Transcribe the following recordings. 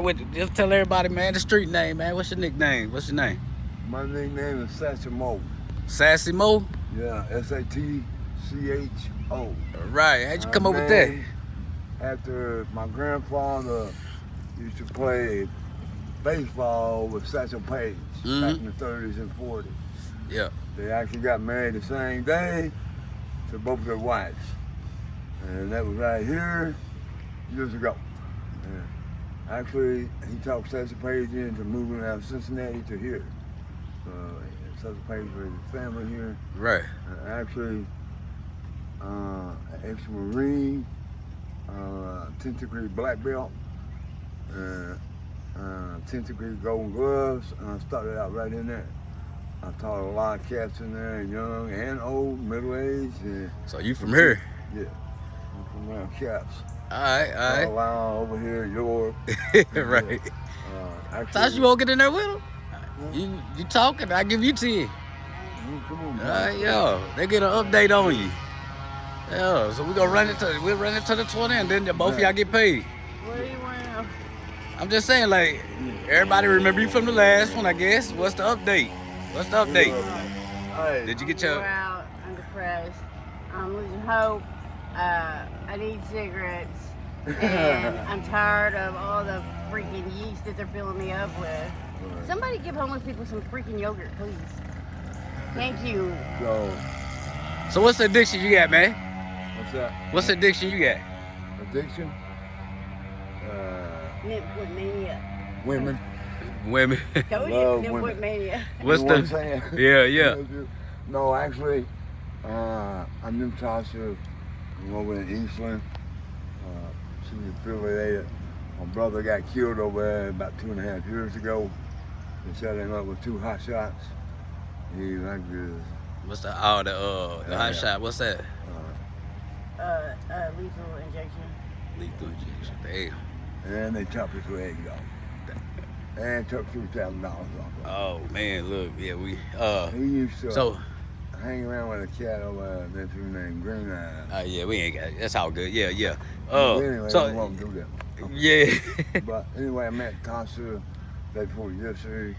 Just tell everybody, man, the street name, man. What's your nickname? What's your name? My nickname is Sacha Mo. Sassy Mo? Yeah, SATCHO. Right. How'd you come up with that? After my grandfather used to play baseball with Satchel Paige back in the 30s and 40s. Yeah. They actually got married the same day to both their wives. And that was right here years ago. And actually, he talked Satchel Paige into moving out of Cincinnati to here. Satchel Paige raised his family here. Right. Actually, an ex-Marine, 10th degree black belt, 10th degree golden gloves. I started out right in there. I taught a lot of cats in there, young and old, middle-aged. So you from here? Yeah, I'm from around cats. All right. Carlisle over here, York. Right. Actually, Tasha, you won't get in there with them? You talking? I give you 10. Come on, All right, yo, they get an update on you. Yeah, so we'll run it to the 20 and then both of y'all get paid. What do you want to know? I'm just saying, like, everybody remember you from the last one, I guess. What's the update? Did you get your... We're out. I'm depressed. I'm losing hope. I need cigarettes. And I'm tired of all the freaking yeast that they're filling me up with. Somebody give homeless people some freaking yogurt, please. Thank you. So what's the addiction you got, man? What's that? What's the addiction you got? Addiction? Nitwood mania. Women. Women. Told you, Love Nitwood women. mania. What's You know what I'm the... saying? Yeah. No, actually, I knew Tasha over in Eastland. She was affiliated. My brother got killed over there about 2.5 years ago. They set him up with 2 hot shots. He like this. What's the hot shot? What's that? Lethal injection. Lethal injection. Damn. And they chopped his leg off. And took $2,000 off. Oh man, look, yeah, we He used to so hang around with a cat over there named Green Eyes. yeah, we ain't got it. That's all good. Yeah. Anyway, So we won't do that. yeah. But anyway, I met Tasha day before yesterday.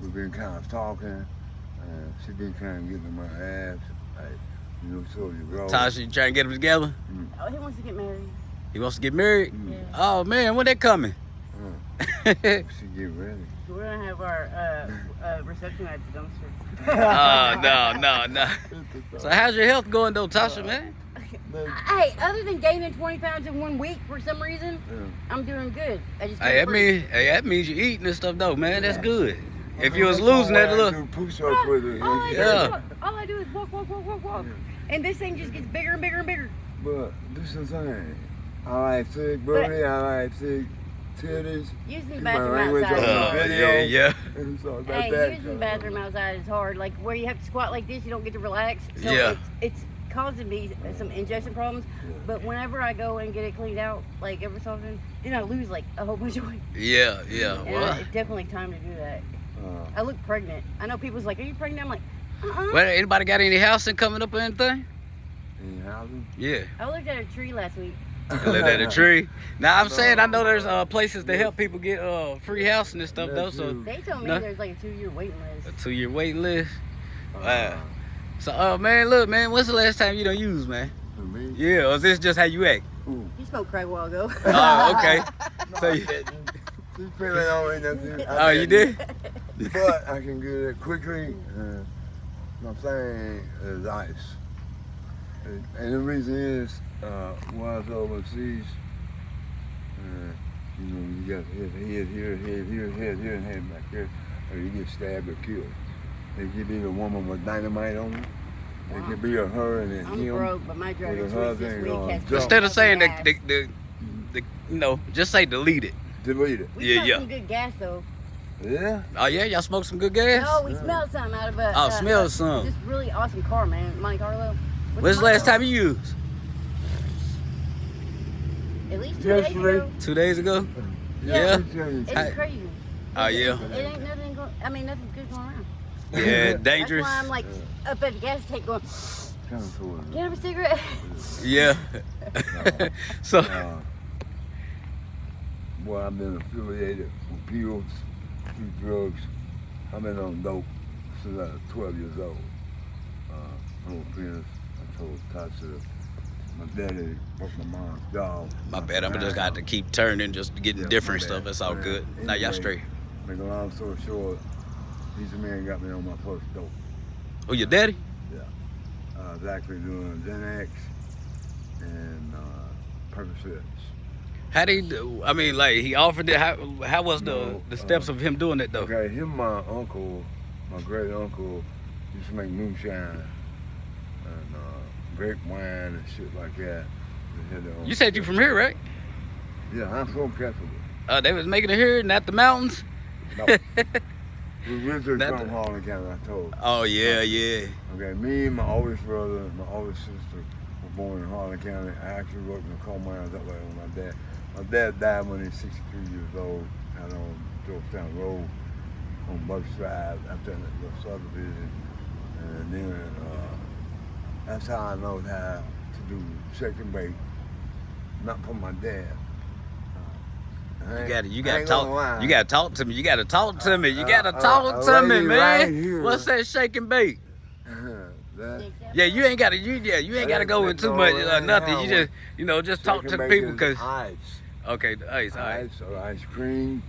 We've been kind of talking. She been kind of getting on my ass. Like, so you go. Tasha, you trying to get them together? Oh, he wants to get married. He wants to get married? Yeah. Oh man, when they coming? She get ready. We're gonna have our reception at the dumpster. No. So how's your health going though, Tasha, man? Hey, other than gaining 20 pounds in 1 week for some reason, I'm doing good. I just That means you eating and stuff though, man. That's good. If you was losing that all I do is walk. And this thing just gets bigger and bigger and bigger. But this is the thing. I like thick booty, I like thick titties. Using the bathroom outside is hard. Yeah. Using the bathroom outside is hard. Like where you have to squat like this, you don't get to relax. So it's causing me some ingestion problems. But whenever I go and get it cleaned out, like every so often, then I lose like a whole bunch of weight. Yeah. And it's definitely time to do that. I look pregnant. I know people's like, "Are you pregnant?" I'm like, Well, anybody got any housing coming up or anything? Any housing? Yeah. I looked at a tree last week. You lived at a tree. Now I'm saying I know there's places to help people get free housing and stuff though. So they told me there's like a 2-year waiting list. A 2-year waiting list. Wow. So man, look, man, when's the last time you done used, man? Me? Yeah, or is this just how you act? He smoked crack a while ago. Oh, okay. So you, She's feeling already nothing. oh, you did? But I can get it quickly. My thing is ice. And the reason is, when I was overseas, you got head here, and head back here, or you get stabbed or killed. It could be a woman with dynamite on her. It could be a her and then I'm him. broke, but my driving choice this week has been instead of saying gas. just say delete it. Delete it. We smelled some good gas though. Yeah? Oh yeah, y'all smoked some good gas? No, we smelled something out of a smelled some. this really awesome car, man. Monte Carlo. When's the last time you used? At least 2 days ago. 2 days ago? Yeah. It's It's crazy. Oh yeah. It ain't nothing nothing's good going around. Yeah, dangerous. That's why I'm like up at the gas tank going, kind of cool. get him a cigarette. Yeah. So Boy, I've been affiliated with pills, street drugs. I've been on dope since I was 12 years old. I'm a friend. I told Tasha, my daddy broke my mom's jaw. My bad. I'm just got to keep turning, just getting different stuff. That's all good. Now y'all straight. Make a long story short, these men got me on my first dope. Oh, your daddy? Yeah. I was actually doing Gen X and Percocets. How did he do? I mean, like, he offered it. How was the steps of him doing it, though? Okay, him, my uncle, my great uncle, used to make moonshine and grape wine and shit like that. You said you from here, right? Yeah, I'm from Castlewood. They was making it here, not the mountains? No. We originally from Harlan County, I told. Oh, yeah, yeah. Okay, me and my oldest brother and my oldest sister were born in Harlan County. I actually worked in the coal mines up there with my dad. My dad died when he was 63 years old out on Georgetown Road on Buck Drive after that little subdivision. And then that's how I know how to do shake and bake. Not from my dad. You gotta talk. You gotta talk to me. You gotta talk to me. You gotta talk to me, man. Right. What's that shake and bake? Yeah, you ain't gotta. You ain't gotta go into too much nothing. You just just talk to the people because. Ice. Okay, the ice, all right. Ice or ice cream.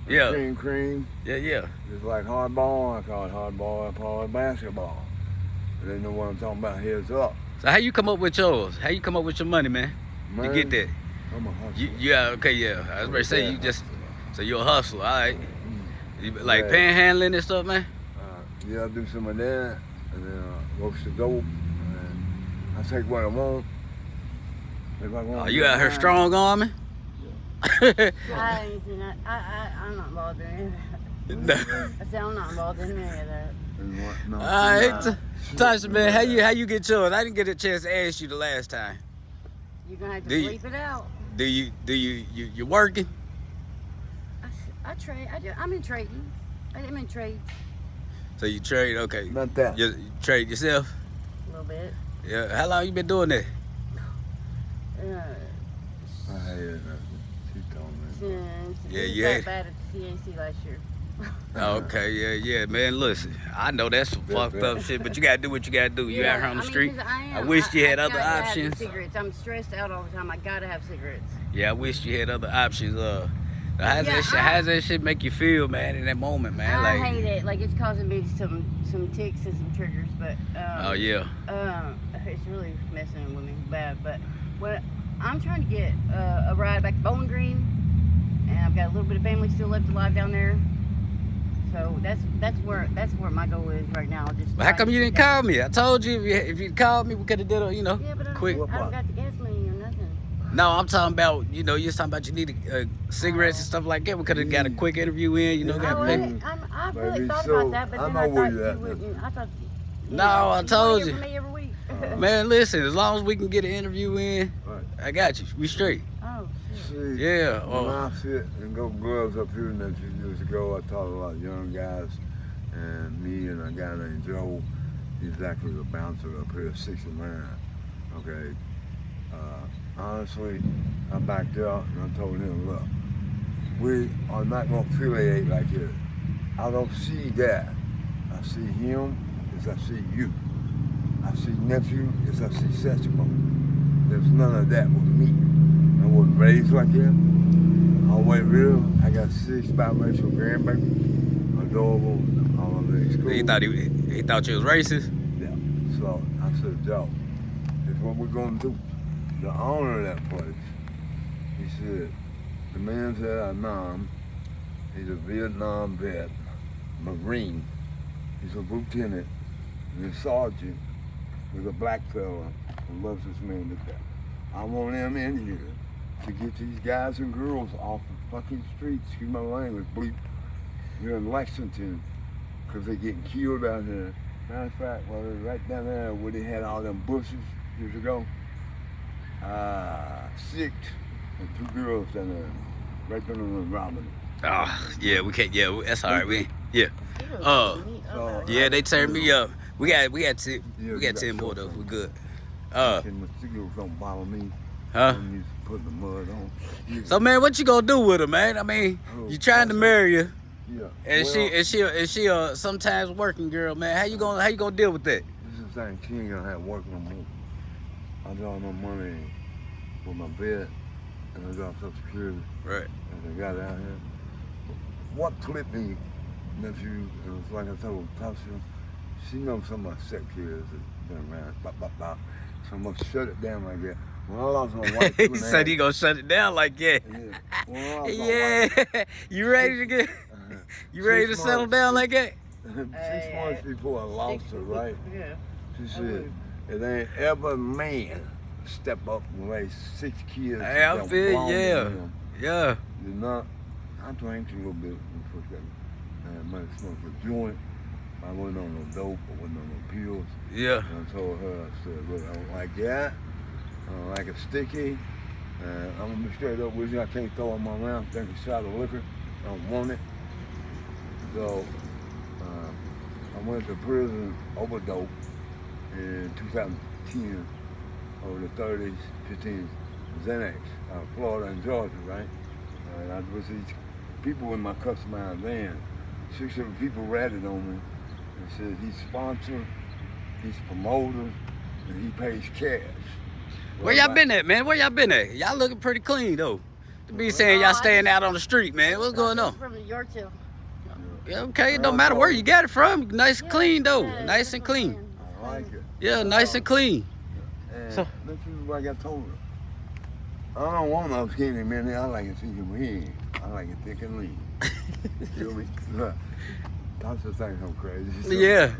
Yeah. Cream. Yeah. It's like hardball. I call it hardball. I call it basketball. They know what I'm talking about. Heads up. So how you come up with yours? How you come up with your money, man? To get that. I'm a hustler. Yeah. I was ready to say you just. So you're a hustler, all right? You like panhandling and stuff, man. Yeah, I do some of that, and then roast the dope, and I take what I want. If I want. You out here strong arming? I ain't seen that. I'm not involved in any of that. No. I said I'm not involved in any of that. No, All right, Tasha, man, how you get yours? I didn't get a chance to ask you the last time. You're gonna have to bleep it out. Do you working? I trade. I'm in trading. I'm in trade. So you trade, okay? Not that. You trade yourself? A little bit. Yeah. How long you been doing that? She told me. Since you got had. bad at the CAC last year. Okay, yeah, man. Listen, I know that's some fucked up shit, but you gotta do what you gotta do. You out here on the street. 'Cause I wish you had other gotta options. have cigarettes. I'm stressed out all the time. I gotta have cigarettes. Yeah, I wish you had other options. How's that shit make you feel, man, in that moment, man? I Like, hate it. Like it's causing me some tics and some triggers, but oh yeah. It's really messing with me bad. But what I'm trying to get a ride back to Bowling Green, and I've got a little bit of family still left alive down there. So that's where my goal is right now. Just. Well, how come you didn't call me? I told you if you called me, we could have did a Yeah, but quick. I don't got the gas money or nothing. No, I'm talking about you was talking about you needed cigarettes and stuff like that. We could have got a quick interview in. I really thought about that, but then I thought you wouldn't. I thought. No, I told you. Me every week. Man, listen, as long as we can get an interview in, I got you. We straight. Oh shit. See, Yeah. when I sit and go gloves up here a few years ago, I taught a lot of young guys, and me and a guy named Joe, he's actually the bouncer up here at 69. Okay. Honestly, I backed out and I told him, look, we are not going to affiliate like this. I don't see that. I see him as I see you. I see nephew as I see Sesamo. There's none of that with me. I wasn't raised like that. Always real. I got 6 biracial grandbabies, adorable, all of them in school. He thought you was racist? Yeah. So I said, Joe, it's what we're going to do. The owner of that place, he said, the man said, Nam, he's a Vietnam vet, Marine. He's a lieutenant and a sergeant with a black fella who loves this man to death. I want him in here to get these guys and girls off the fucking streets, excuse my language, bleep, here in Lexington, because they're getting killed out here. Matter of fact, well, right down there where they had all them bushes years ago, 6 and 2 girls down there, right down there robbing. Oh, yeah, we can't. Yeah, that's all right. Yeah. Yeah, they turned me up. We got 10 more though. We good. And mosquitoes don't bother me. Huh? I'm used to putting the mud on. Yeah. So man, what you gonna do with her, man? I mean, you trying to marry her, Yeah. and Well, she a sometimes working girl, man. How you gonna deal with that? this is the thing. She ain't gonna have work no more. I draw no money for my bed, and I draw Social Security, Right. and I got it out here. What clipped me, nephew, it was like I told Tasha, she knows some of my sex years has been around, bop, bop, bop. So I'm gonna shut it down like that. When I lost my wife, He said he gonna shut it down like that. Yeah. When I lost my Yeah. wife, You ready to get? You ready to 6 settle months. down like that? 6 months before I lost her, right? Yeah. She said, it ain't ever a man step up and raise 6 kids. Hey, I that feel belong to yeah. him. Yeah. Did not. I drank a little bit when I first got I might have smoked a joint. I wasn't on no dope. I wasn't on no pills. Yeah. And I told her, I said, look, I don't like that. I don't like it sticky. I'm gonna be straight up with you. I can't throw it in my mouth, drink a shot of liquor. I don't want it. So I went to prison over dope in 2010 over the 30s, 15s, Xanax, Florida and Georgia, right? And I was these people in my customized van. 6 of the people ratted on me and said he's sponsored, he's promoter, and he pays cash. Where y'all been at, man? Where y'all been at? Y'all looking pretty clean though. To be saying y'all staying out on the street, man. What's going on? From Yorkville. Yeah, okay, it don't matter where you got it from. Nice and clean though. Yeah, Nice and clean. I like it. Yeah, nice and clean. And So- this is what I got told her. I don't want no skinny man. I like it thick and lean. I like it thick and lean. You feel me? Look, Tasha thinks I'm crazy. So Yeah.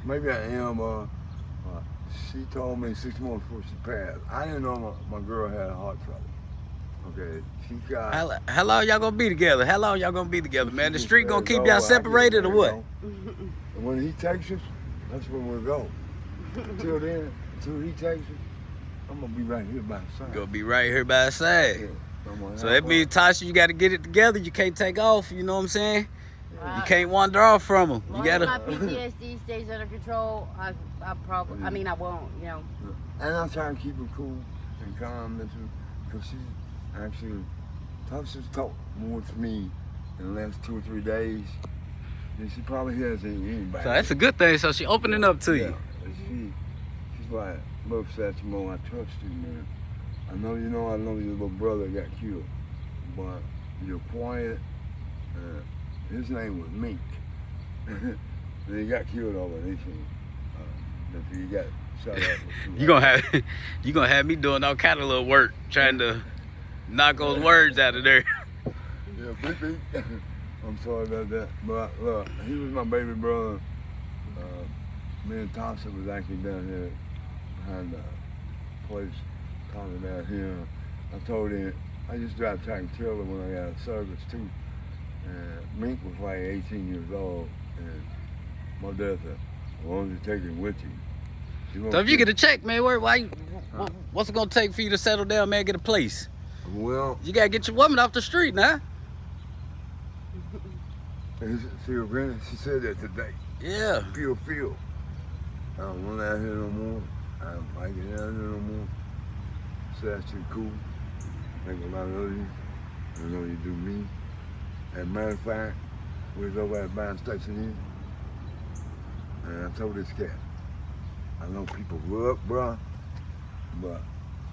maybe I am. She told me 6 months before she passed. I didn't know my girl had heart trouble. Okay, she got. How long y'all gonna be together? How long y'all gonna be together, man? The street gonna keep y'all separated or what? And when he takes us, that's when we'll go. Until then, until he takes us, I'm gonna be right here by his side. Gonna be right here by his side. Yeah, I'm gonna So help that means, her. Tasha, you gotta get it together. You can't take off, you know what I'm saying? Right. You can't wander off from him. You Long gotta. as my PTSD stays under control, I probably, I mean, I won't, you know. And I try to keep her cool and calm, because she's actually, Tasha's talked more to me in the last 2 or 3 days than she probably has anybody. So that's a good thing. So she opening up to you. And she's like, look, Satchmo, I trust you, man. I know your little brother got killed, but you're quiet. His name was Mink. And he got killed over an issue. He got shot up. You gonna have me doing all kind of little work trying to knock those words out of there. Yeah, beep, beep. I'm sorry about that. But look, he was my baby brother. Me and Tasha was actually down here behind the place, talking down here. I told him, I used to drive track and trailer when I got a service too. And Mink was like 18 years old. And my dad said, as long as you take him with you. So if you get a check, man, what's it gonna take for you to settle down, man? Get a place. Well, You gotta get your woman off the street now. see her granny, she said that today. Yeah. Feel. I don't want out here no more. I don't like it out here no more. So that's too cool. I think a lot of you. I know you do me. As a matter of fact, we was over at Buying Station Inn. And I told this cat, I know people look, bruh, but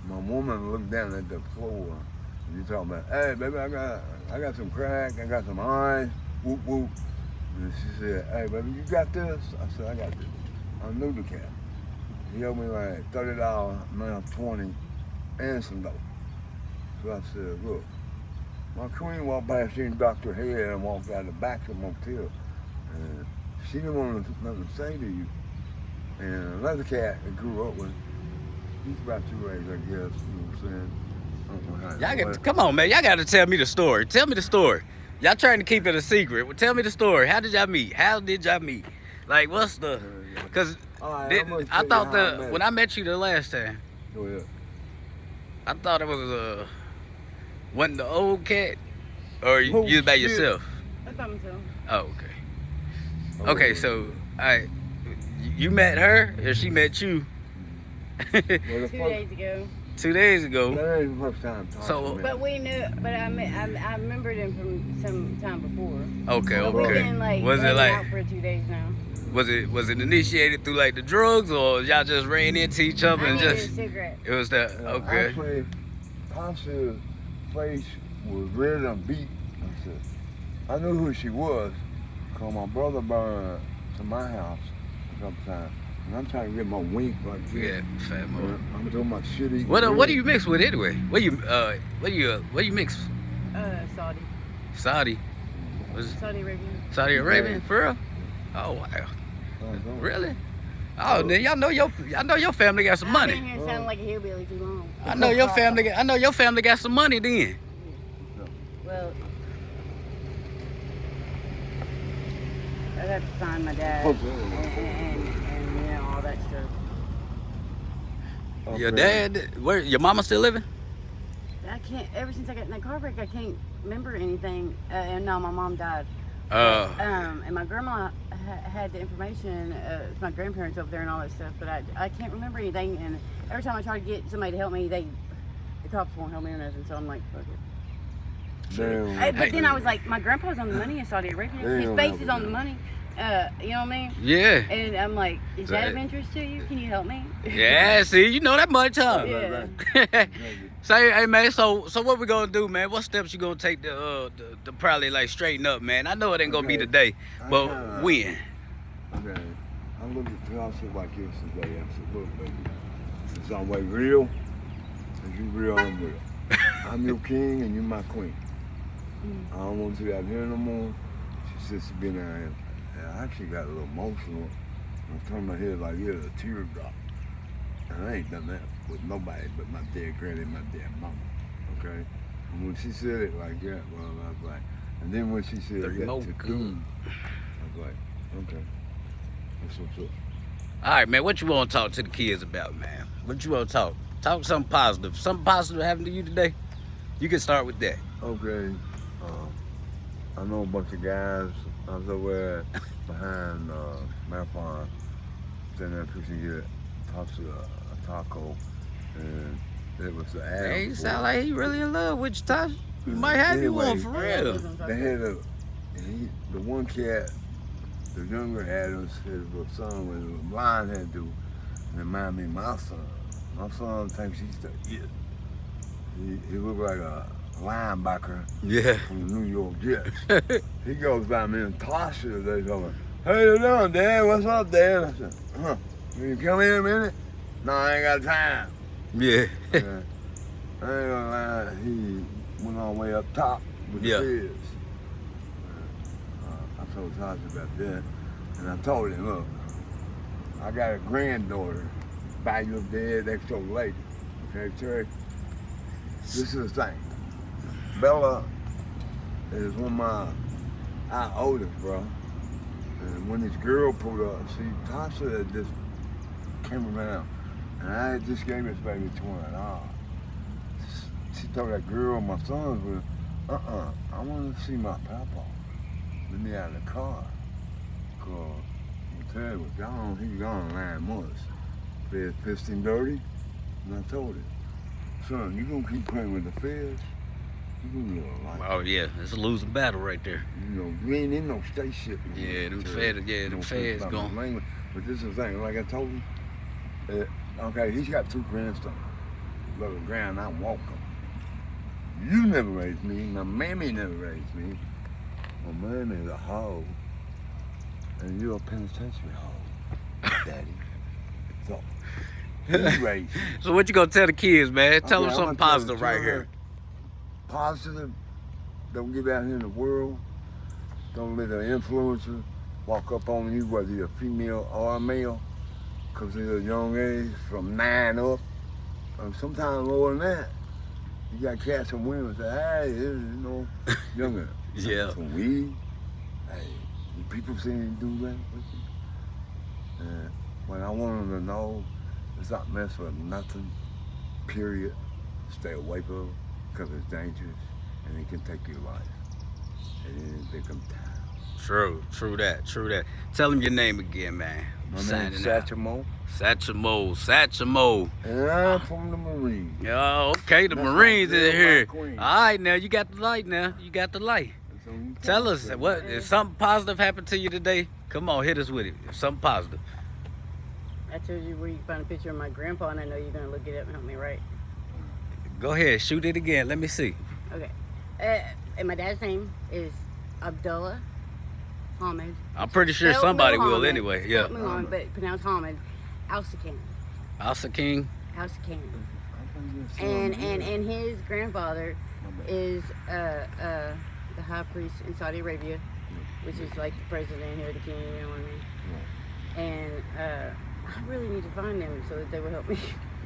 my woman looked down at the floor. And you talking about, hey, baby, I got some crack, I got some iron, whoop, whoop. And she said, hey, baby, you got this? I said, I got this. I knew the cat. He owed me like $30, now 20, and some dope. So I said, look, my queen walked past, seen Dr. Head and walked out the back of the motel. And she didn't want nothing to say to you. And another cat that grew up with, he's about your age, I guess, you know what I'm saying? I don't know how Y'all come on, man. Y'all gotta tell me the story. Tell me the story. Y'all trying to keep it a secret. Well, tell me the story. How did y'all meet? Like, what's the? Cause I thought when I met you the last time, Go ahead. I thought it was wasn't the old cat, or you was by yourself. I thought so. Oh, okay. Okay, so you met her, or she met you? 2 days ago. 2 days ago. That ain't the first time talking So- to me. But we knew, but I remembered him from some time before. Okay, But we've okay. been like Was it hanging like out for 2 days now. was it initiated through like the drugs, or y'all just ran into each other I and needed just a cigarette. it was that okay? Actually, Tasha's face was red and beat. I said, I knew who she was, because my brother brought her to my house a couple times. And I'm trying to get my wink right Yeah, here. fat mo. I'm doing my shitty. What do you mix with anyway? What you mix? Saudi. Saudi. Was it Saudi Arabian. Saudi Arabian for real? Oh wow. Really? Oh, then y'all know your family got some I've been money. here sounding like a hillbilly too long. I know your family got some money then. Well, I'd have to find my dad and you know all that stuff. Your dad, where your mama still living? I can't. Ever since I got in that car wreck, I can't remember anything. And no, my mom died. And my grandma had the information. My grandparents over there and all that stuff, but I can't remember anything. And every time I try to get somebody to help me, the cops won't help me or nothing. So I'm like, fuck it. But then I was like, my grandpa's on the money in Saudi Arabia. His face is on the money. You know what I mean? Yeah. And I'm like, is that of interest to you? Can you help me? Yeah, see, you know that much, huh? Yeah. Say, hey man, so what we gonna do, man? What steps you gonna take to probably like straighten up, man? I know it ain't gonna be today, but when? Okay, I look at Tasha like yesterday. I said, look, baby, it's all way real, and you real, I'm real. I'm your king and you're my queen. I don't want you out here no more. She said she been out here. I actually got a little emotional. I turned my head like, yeah, a tear drop. And I ain't done that with nobody but my dead granny and my dead mama, okay? And when she said it like that, well, I was like, and then when she said that to do, I was like, okay, that's what's up. All right, man, what you want to talk to the kids about, man? What you want to talk? Talk something positive. Something positive happened to you today? You can start with that. Okay, I know a bunch of guys. I was over behind Marathon, sitting there pushing to get a taco, and it was the ad. Hey, you sound like he really in love with you, Tasha. You might have you one for real. They had the one cat, the younger Adams, his little son was a blind had to remind me of my son. My son thinks he's the it. He looked like a linebacker from the New York Jets. He goes by me and Tasha. They told me, "How you doing, Dad? What's up, Dad?" I said, "Will you come here a minute?" "No, I ain't got time." Yeah. I ain't gonna lie. He went all the way up top with the kids. I told Tasha about that, and I told him, "Look, I got a granddaughter by your dead ex-old lady. Okay, Terry? This is the thing. Bella is one of our oldest, bro. And when this girl pulled up, see, Tasha had just came around, and I had just gave this baby $20. She told that girl, my sons was, I want to see my papa. Let me out of the car. Cause Terry was gone, he was gone 9 months. Feds pissed him dirty, and I told him, son, you gonna keep playing with the feds, you gonna get a life. Oh yeah, it's a losing battle right there. You know, you ain't in no spaceship. Yeah, them feds gone. But this is the thing, like I told him, okay, he's got 2 grandsons. Little grand, I walk them. You never raised me, my mammy never raised me. My mammy's a hoe, and you're a penitentiary hoe, Daddy. So, he raised me. So what you gonna tell the kids, man? Tell them I'm something gonna positive tell right her, here. Positive. Don't get out here in the world. Don't let an influencer walk up on you, whether you're a female or a male, because at a young age, from 9 up, or sometimes lower than that. You got cats and women say, hey, you know, younger. Yeah. Some weed. Hey, people see you do that with you. And what I want them to know is not mess with nothing, period. Stay away from it, because it's dangerous, and it can take your life. And it become time. True that. Tell them your name again, man. My name's Satchmo. Satchmo. And I'm from the Marines. Oh, okay, the That's Marines my in girl, here. my queen. All right, now you got the light. Now you got the light. So you Tell talk us to me. what if something positive happened to you today. Come on, hit us with it. If something positive. I told you where you find a picture of my grandpa, and I know you're gonna look it up and help me, right? Go ahead, shoot it again. Let me see. Okay. And my dad's name is Abdullah Hamid. I'm pretty sure Spelled somebody will Muhammad. anyway. Yeah. Spelled Muhammad, but pronounced Hamid. Al-Sakin. Asa King. Al-Sakin. I And his grandfather is the high priest in Saudi Arabia, which is like the president here, the king, you know what I mean? And I really need to find them so that they will help me.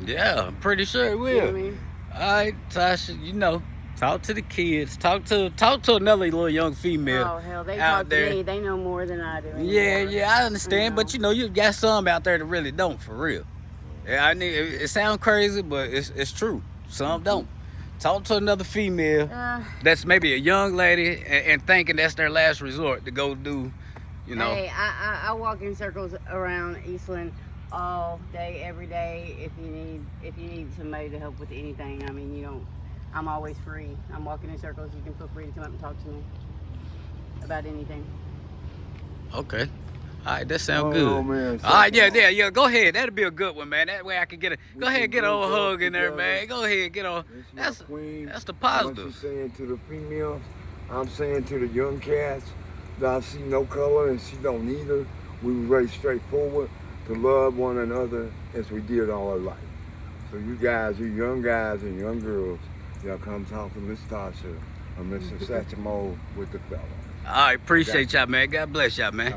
Yeah, I'm pretty sure it You know will. what I mean? All right, Tasha. You know, talk to the kids. Talk to another little young female. Oh hell, they out talk there. to me. They know more than I do. Yeah, anymore. yeah, I understand, know. but you know, you got some out there that really don't, for real. Yeah, I need. It sounds crazy, but it's true. Some don't. Talk to another female that's maybe a young lady and thinking that's their last resort to go do, you know. Hey, I walk in circles around Eastland all day, every day. If you need somebody to help with anything, I mean, you don't. I'm always free. I'm walking in circles. You can feel free to come up and talk to me about anything. Okay. All right, that sounds Oh, good. man, All right, yeah. Go ahead. That'll be a good one, man. That way I can get a. Go ahead, get a old hug in there, man. Go ahead, get on. That's the What you positive. saying to the females, I'm saying to the young cats that I see no color and she don't either. We were raised straightforward to love one another as we did all our life. So you guys, you young guys and young girls, y'all come talk to Miss Tasha or Mr. Satchmo with the fella. All right, appreciate y'all, man. God bless y'all, man.